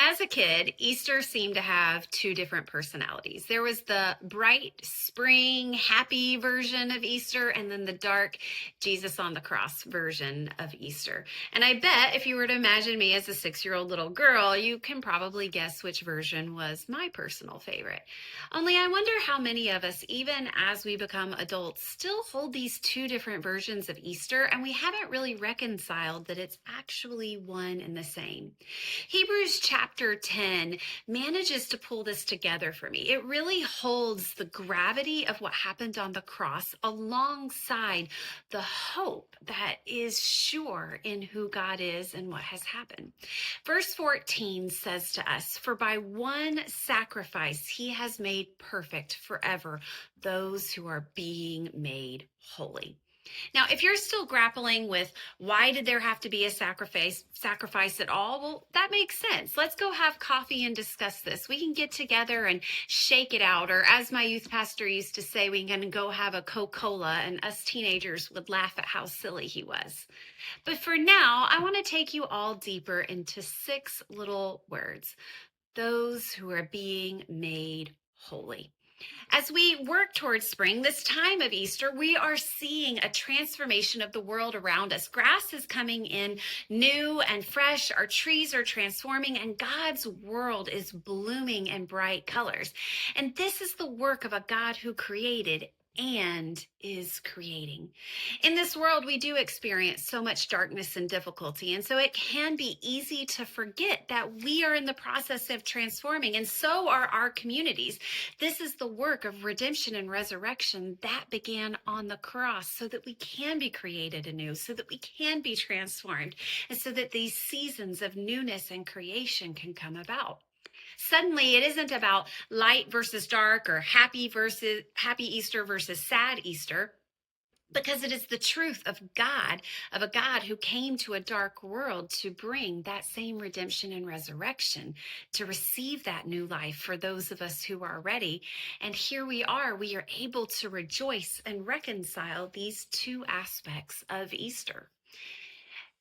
As a kid, Easter seemed to have two different personalities. There was the bright, spring, happy version of Easter, and then the dark, Jesus on the cross version of Easter. And I bet if you were to imagine me as a 6-year-old little girl, you can probably guess which version was my personal favorite. Only I wonder how many of us, even as we become adults, still hold these two different versions of Easter, and we haven't really reconciled that it's actually one and the same. Hebrews chapter 10 manages to pull this together for me. It really holds the gravity of what happened on the cross alongside the hope that is sure in who God is and what has happened. Verse 14 says to us, "For by one sacrifice he has made perfect forever those who are being made holy." Now, if you're still grappling with why did there have to be a sacrifice at all? Well, that makes sense. Let's go have coffee and discuss this. We can get together and shake it out. Or as my youth pastor used to say, we can go have a Coca-Cola, and us teenagers would laugh at how silly he was. But for now, I want to take you all deeper into 6 little words. Those who are being made holy. As we work towards spring, this time of Easter, we are seeing a transformation of the world around us. Grass is coming in new and fresh. Our trees are transforming, and God's world is blooming in bright colors. And this is the work of a God who created and is creating. In this world, we do experience so much darkness and difficulty, and so it can be easy to forget that we are in the process of transforming, and so are our communities. This is the work of redemption and resurrection that began on the cross so that we can be created anew, so that we can be transformed, and so that these seasons of newness and creation can come about. Suddenly, it isn't about light versus dark or happy Easter versus sad Easter, because it is the truth of God, of a God who came to a dark world to bring that same redemption and resurrection, to receive that new life for those of us who are ready. And here we are able to rejoice and reconcile these two aspects of Easter.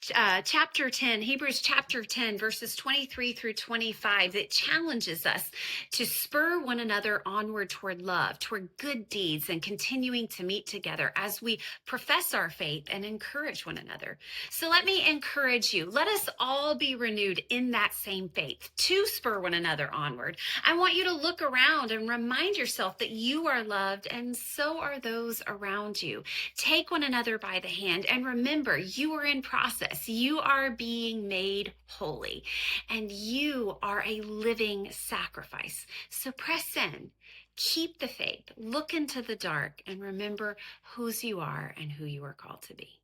Hebrews chapter 10, verses 23 through 25, it challenges us to spur one another onward toward love, toward good deeds, and continuing to meet together as we profess our faith and encourage one another. So let me encourage you. Let us all be renewed in that same faith to spur one another onward. I want you to look around and remind yourself that you are loved and so are those around you. Take one another by the hand and remember you are in process. You are being made holy, and you are a living sacrifice. So press in, keep the faith, look into the dark, and remember whose you are and who you are called to be.